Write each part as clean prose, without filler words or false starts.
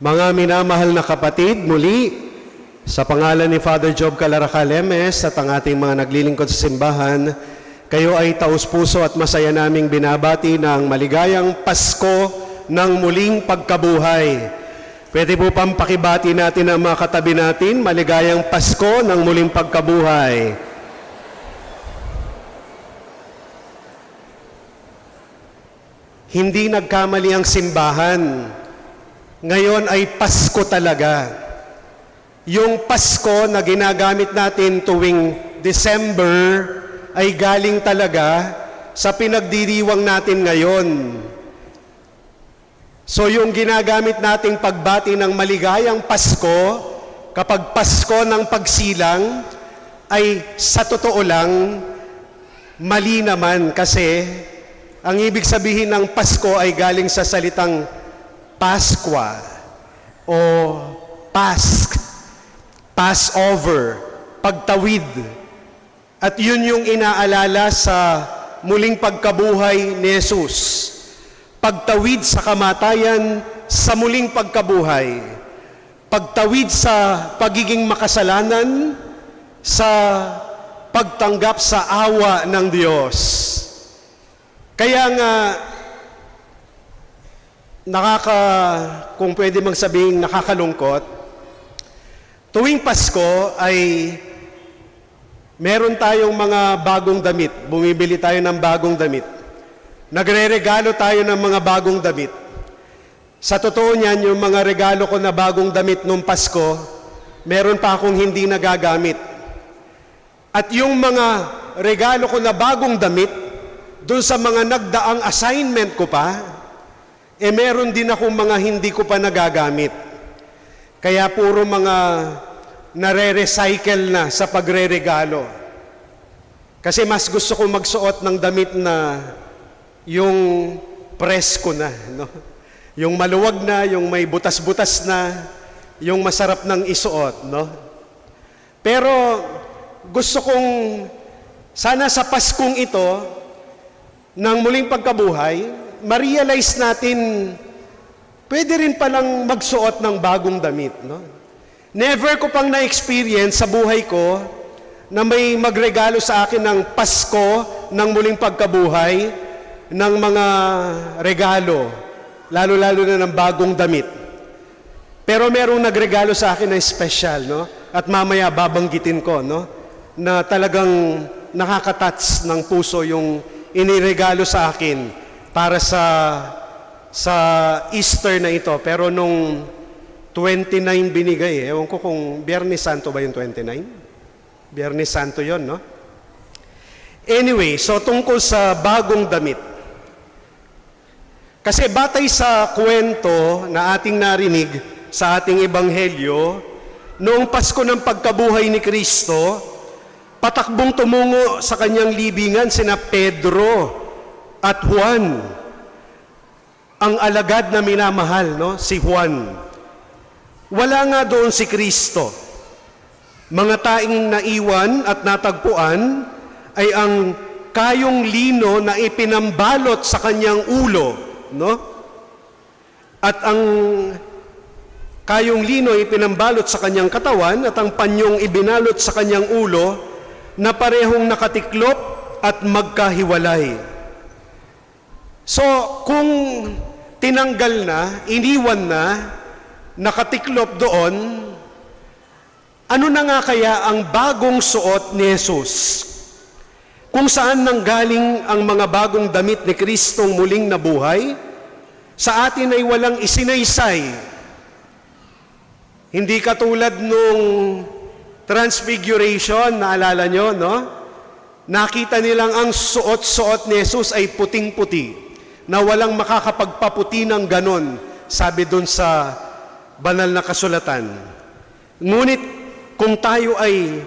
Mga minamahal na kapatid, muli, sa pangalan ni Father Job Calaracalemes at ang ating mga naglilingkod sa simbahan, kayo ay taus-puso at masaya naming binabati ng maligayang Pasko ng muling pagkabuhay. Pwede po pang pakibati natin ang mga katabi natin, maligayang Pasko ng muling pagkabuhay. Hindi nagkamali ang simbahan. Ngayon ay Pasko talaga. Yung Pasko na ginagamit natin tuwing December ay galing talaga sa pinagdiriwang natin ngayon. So yung ginagamit nating pagbati ng maligayang Pasko, kapag Pasko ng pagsilang, ay sa totoo lang, mali naman kasi ang ibig sabihin ng Pasko ay galing sa salitang Paskwa o Passover, pagtawid. At yun yung inaalala sa muling pagkabuhay ni Jesus. Pagtawid sa kamatayan sa muling pagkabuhay. Pagtawid sa pagiging makasalanan sa pagtanggap sa awa ng Diyos. Kaya nga, kung pwede mang sabihing nakakalungkot, tuwing Pasko ay meron tayong mga bagong damit. Bumibili tayo ng bagong damit. Nagre-regalo tayo ng mga bagong damit. Sa totoo niyan, yung mga regalo ko na bagong damit nung Pasko, meron pa akong hindi nagagamit. At yung mga regalo ko na bagong damit, doon sa mga nagdaang assignment ko pa, meron din akong mga hindi ko pa nagagamit. Kaya puro mga nare-recycle na sa pagre-regalo. Kasi mas gusto ko magsuot ng damit na yung presko na, no? Yung maluwag na, yung may butas-butas na, yung masarap ng isuot, no? Pero gusto kong sana sa Paskong ito, ng muling pagkabuhay, ma-realize natin, pwede rin palang magsuot ng bagong damit, no? Never ko pang na-experience sa buhay ko na may magregalo sa akin ng Pasko ng muling pagkabuhay ng mga regalo, lalo-lalo na ng bagong damit. Pero merong nagregalo sa akin na special, no? At mamaya babanggitin ko, no? Na talagang nakaka-touch ng puso yung iniregalo sa akin para sa Easter na ito. Pero nung 29 binigay, ewan ko kung Biyernes Santo ba yung 29? Biyernes Santo yon, no? Anyway, so tungkol sa bagong damit. Kasi batay sa kwento na ating narinig sa ating ebanghelyo, noong Pasko ng pagkabuhay ni Kristo, patakbong tumungo sa kanyang libingan sina Pedro at Juan, ang alagad na minamahal, no? Si Juan. Wala nga doon si Kristo. Mga taing naiwan at natagpuan ay ang kayong lino na ipinambalot sa kanyang ulo, no? At ang kayong lino ipinambalot sa kanyang katawan at ang panyong ibinalot sa kanyang ulo na parehong nakatiklop at magkahiwalay. So, kung tinanggal na, iniwan na, nakatiklop doon, ano na nga kaya ang bagong suot ni Jesus? Kung saan nanggaling ang mga bagong damit ni Kristong muling nabuhay, sa atin ay walang isinaysay. Hindi katulad nung Transfiguration, naalala nyo, no? Nakita nilang ang suot-suot ni Jesus ay puting-puti, na walang makakapagpaputi ng ganon, sabi dun sa banal na kasulatan. Ngunit kung tayo ay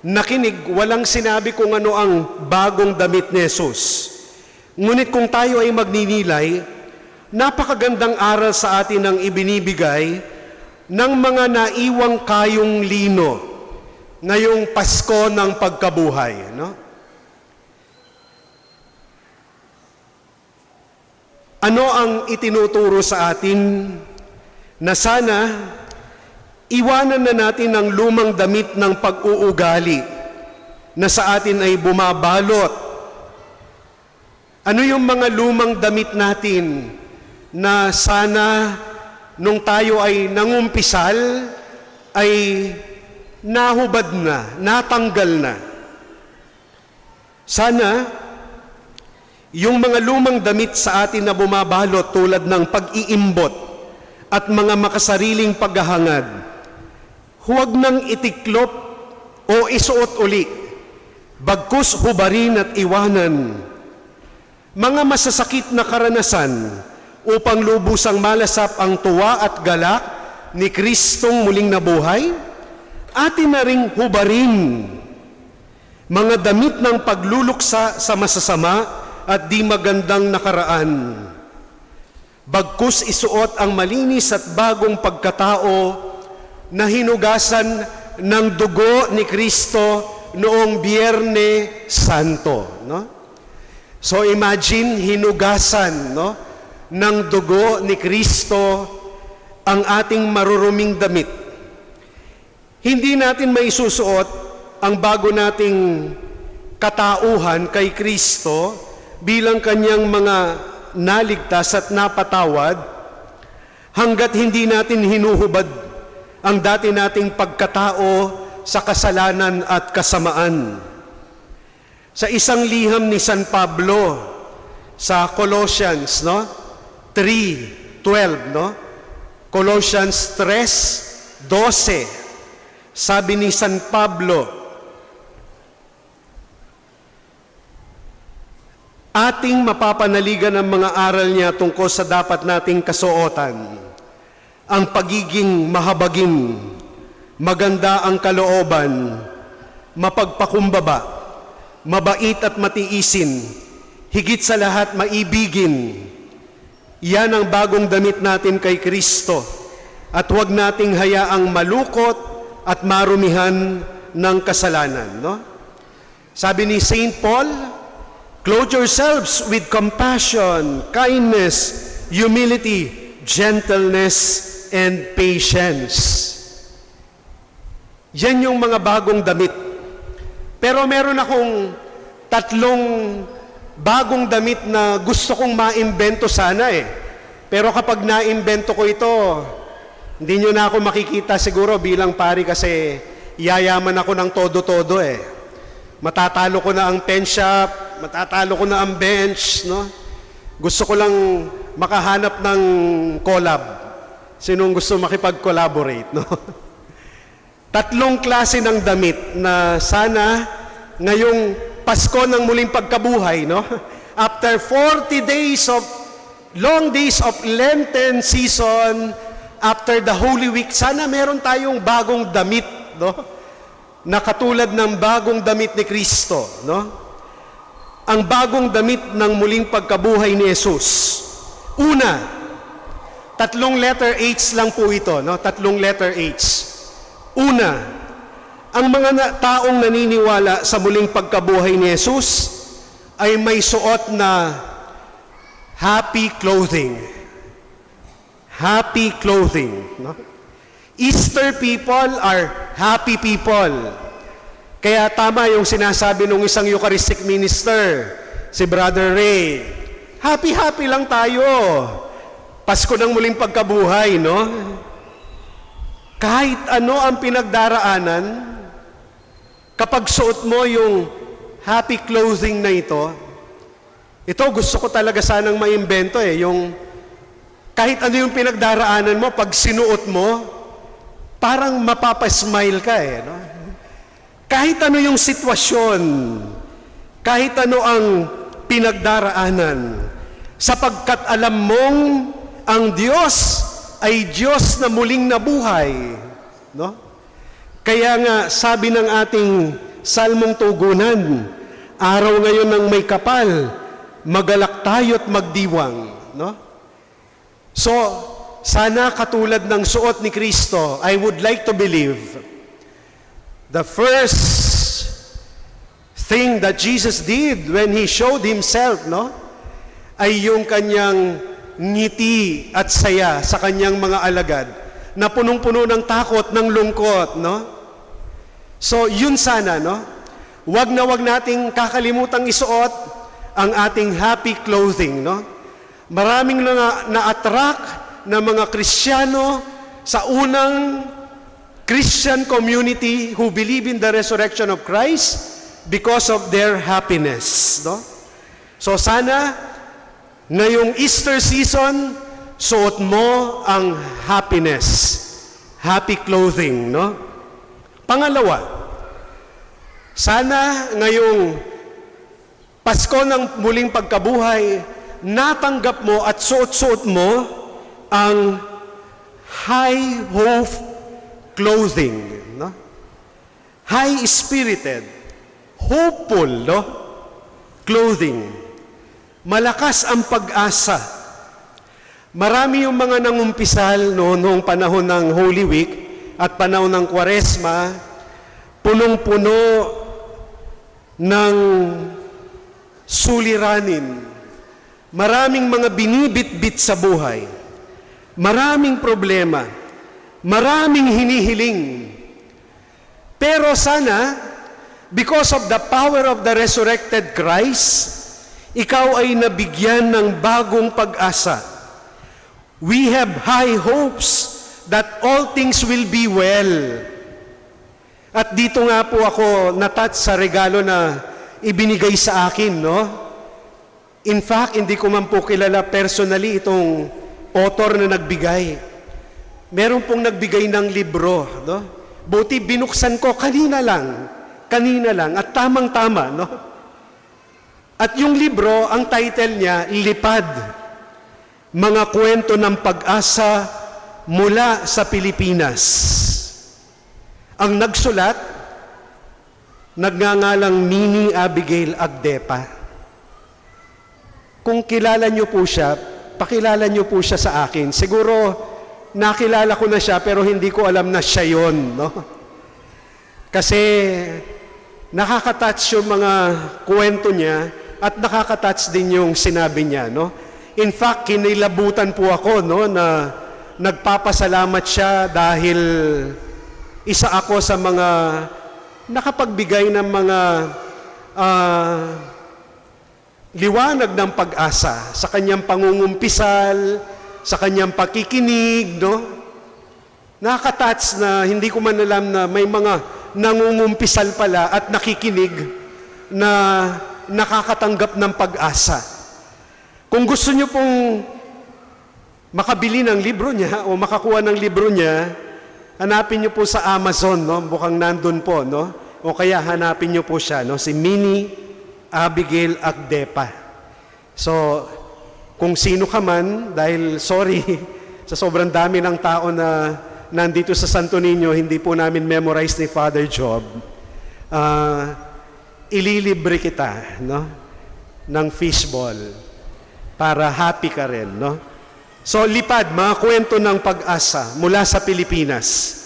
nakinig, walang sinabi kung ano ang bagong damit ni Jesus. Ngunit kung tayo ay magninilay, napakagandang aral sa atin ang ibinibigay ng mga naiwang kayong lino ngayong Pasko ng pagkabuhay, no? Ano ang itinuturo sa atin? na sana iwanan na natin ang lumang damit ng pag-uugali na sa atin ay bumabalot. Ano yung mga lumang damit natin na sana nung tayo ay nangumpisal ay nahubad na, natanggal na? Sana yung mga lumang damit sa atin na bumabalot tulad ng pag-iimbot at mga makasariling paghahangad, huwag nang itiklop o isuot uli, bagkus hubarin at iwanan. Mga masasakit na karanasan upang lubusang malasap ang tuwa at galak ni Kristong muling nabuhay, atin na ring hubarin. Mga damit ng pagluluksa sa masasama at di magandang nakaraan. Bagkus isuot ang malinis at bagong pagkatao na hinugasan ng dugo ni Kristo noong Biyernes Santo. No? So imagine, hinugasan ng dugo ni Kristo ang ating maruruming damit. Hindi natin maisusuot ang bago nating katauhan kay Kristo bilang kanyang mga naligtas at napatawad hanggat hindi natin hinuhubad ang dati nating pagkatao sa kasalanan at kasamaan. Sa isang liham ni San Pablo sa Colossians 3:12, Colossians 3:12, sabi ni San Pablo, ating mapapanaligan ang mga aral niya tungkol sa dapat nating kasuotan. Ang pagiging mahabagin, maganda ang kalooban, mapagpakumbaba, mabait at matiisin, higit sa lahat maibigin. Yan ang bagong damit natin kay Kristo at huwag nating hayaang malukot at marumihan ng kasalanan. Sabi ni St. Paul, clothe yourselves with compassion, kindness, humility, gentleness, and patience. Yan yung mga bagong damit. Pero meron akong 3 bagong damit na gusto kong maimbento sana eh. Pero kapag naimbento ko ito, hindi nyo na ako makikita siguro bilang pari kasi yayaman ako ng todo-todo eh. Matatalo ko na ang pen shop, matatalo ko na ang bench, Gusto ko lang makahanap ng collab. Sinong gusto makipag-collaborate, 3 klase ng damit na sana ngayong Pasko ng muling pagkabuhay, After 40 days of long days of Lenten season, after the Holy Week, sana meron tayong bagong damit, na katulad ng bagong damit ni Kristo, Ang bagong damit ng muling pagkabuhay ni Jesus. Una, 3 letter H lang po ito, 3 letter H. Una, ang mga taong naniniwala sa muling pagkabuhay ni Jesus ay may suot na happy clothing. Happy clothing. Easter people are happy people. Kaya tama yung sinasabi ng isang Eucharistic minister, si Brother Ray. Happy-happy lang tayo. Pasko ng muling pagkabuhay, Kahit ano ang pinagdaraanan, kapag suot mo yung happy clothing na ito gusto ko talaga sanang maimbento yung kahit ano yung pinagdaraanan mo, pag sinuot mo, parang mapapasmile ka Kahit ano yung sitwasyon, kahit ano ang pinagdaraanan, sapagkat alam mong ang Diyos ay Diyos na muling nabuhay. Kaya nga, sabi ng ating salmong tugunan, araw ngayon ng may kapal, magalak tayo't magdiwang. So, sana katulad ng suot ni Kristo, I would like to believe the first thing that Jesus did when He showed Himself, ay yung kanyang ngiti at saya sa kanyang mga alagad na punong-puno ng takot, ng lungkot, no? So, yun sana, no? Wag nating kakalimutang isuot ang ating happy clothing, no? Maraming na-attract na mga Kristiyano sa unang Christian community who believe in the resurrection of Christ because of their happiness, no? So sana ngayong Easter season, suot mo ang happiness, happy clothing, no? Pangalawa, sana ngayong Pasko ng muling pagkabuhay, natanggap mo at suot-suot mo ang high hope clothing, no? High-spirited, hopeful, no? Clothing. Malakas ang pag-asa. Marami yung mga nangumpisal noong panahon ng Holy Week at panahon ng Kwaresma, punong-puno ng suliranin. Maraming mga binibit-bit sa buhay. Maraming problema. Maraming hinihiling. Pero sana, because of the power of the resurrected Christ, ikaw ay nabigyan ng bagong pag-asa. We have high hopes that all things will be well. At dito nga po ako natouch sa regalo na ibinigay sa akin, no? In fact, hindi ko man po kilala personally itong author na nagbigay. Meron pong nagbigay ng libro, no? Buti binuksan ko kanina lang, at tamang-tama, no? At yung libro, ang title niya, Lipad, Mga Kwento ng Pag-asa Mula sa Pilipinas. Ang nagsulat, nagngangalang Minnie Abigail Agdepa. Kung kilala niyo po siya, pakilala niyo po siya sa akin. Siguro, nakilala ko na siya pero hindi ko alam na siya yon, no? Kasi nakaka-touch yung mga kwento niya at nakaka-touch din yung sinabi niya, no? In fact, kinilabutan po ako, no, na nagpapasalamat siya dahil isa ako sa mga nakapagbigay ng mga liwanag ng pag-asa sa kanyang pangungumpisal, sa kanyang pakikinig, no? Nakaka-touch na hindi ko man alam na may mga nangungumpisal pala at nakikinig na nakakatanggap ng pag-asa. Kung gusto niyo pong makabili ng libro niya o makakuha ng libro niya, hanapin niyo po sa Amazon, no? Mukhang nandun po, no? O kaya hanapin niyo po siya, no? Si Minnie Abigail Agdepa. So, kung sino ka man, dahil sorry, sa sobrang dami ng tao na nandito sa Santo Niño, hindi po namin memorize ni Father Job, ililibre kita, no? Ng fishball para happy ka rin, no? So, Lipad, mga kwento ng pag-asa mula sa Pilipinas.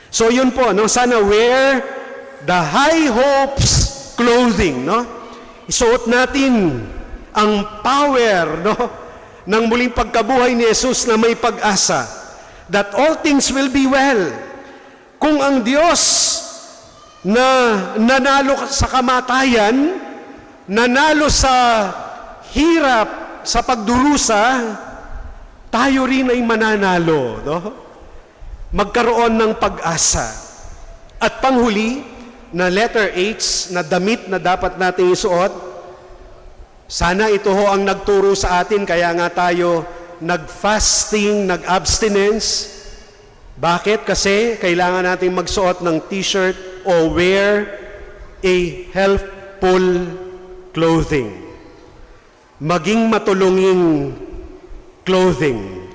So, yun po, no? Sana wear the high hopes clothing, no? Isuot natin ang power, no, ng muling pagkabuhay ni Jesus na may pag-asa, that all things will be well. Kung ang Diyos na nanalo sa kamatayan, nanalo sa hirap, sa pagdurusa, tayo rin ay mananalo, no? Magkaroon ng pag-asa. At panghuli, na letter H, na damit na dapat nating isuot, sana ito ho ang nagturo sa atin, kaya nga tayo nag-fasting, nag-abstinence. Bakit? Kasi kailangan nating magsuot ng t-shirt o wear a healthful clothing. Maging matulunging clothing.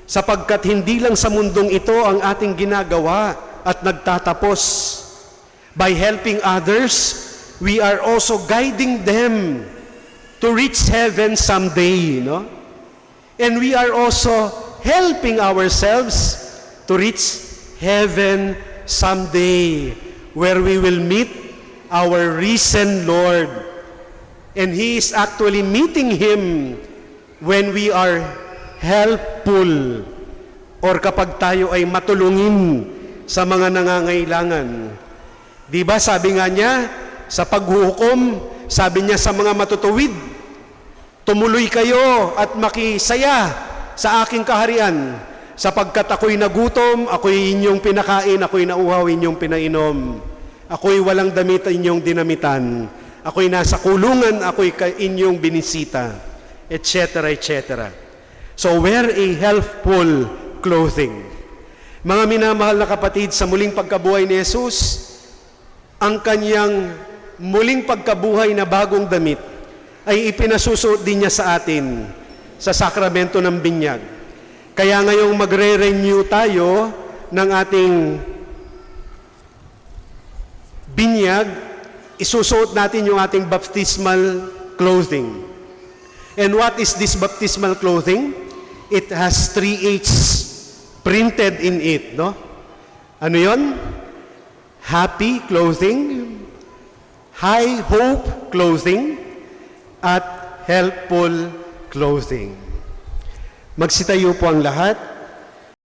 Sapagkat hindi lang sa mundong ito ang ating ginagawa at nagtatapos. By helping others, we are also guiding them to reach heaven someday, no? And we are also helping ourselves to reach heaven someday, where we will meet our risen Lord. And He is actually meeting Him when we are helpful or kapag tayo ay matulungin sa mga nangangailangan. Di ba sabi nga niya, sa paghuhukom, sabi niya sa mga matutuwid, tumuloy kayo at makisaya sa aking kaharian, sapagkat ako'y nagutom, ako'y inyong pinakain, ako'y nauhaw, inyong pinainom, ako'y walang damit, inyong dinamitan, ako'y nasa kulungan, ako'y inyong binisita, etc., etc. So wear a helpful clothing. Mga minamahal na kapatid, sa muling pagkabuhay ni Jesus, ang kanyang muling pagkabuhay na bagong damit ay ipinasusuot din niya sa atin sa sakramento ng binyag. Kaya ngayong magre-renew tayo ng ating binyag, isusuot natin yung ating baptismal clothing. And what is this baptismal clothing? It has 3 H's printed in it, no? Ano yon? Happy clothing, high hope clothing, at helpful clothing. Magsitayo po ang lahat.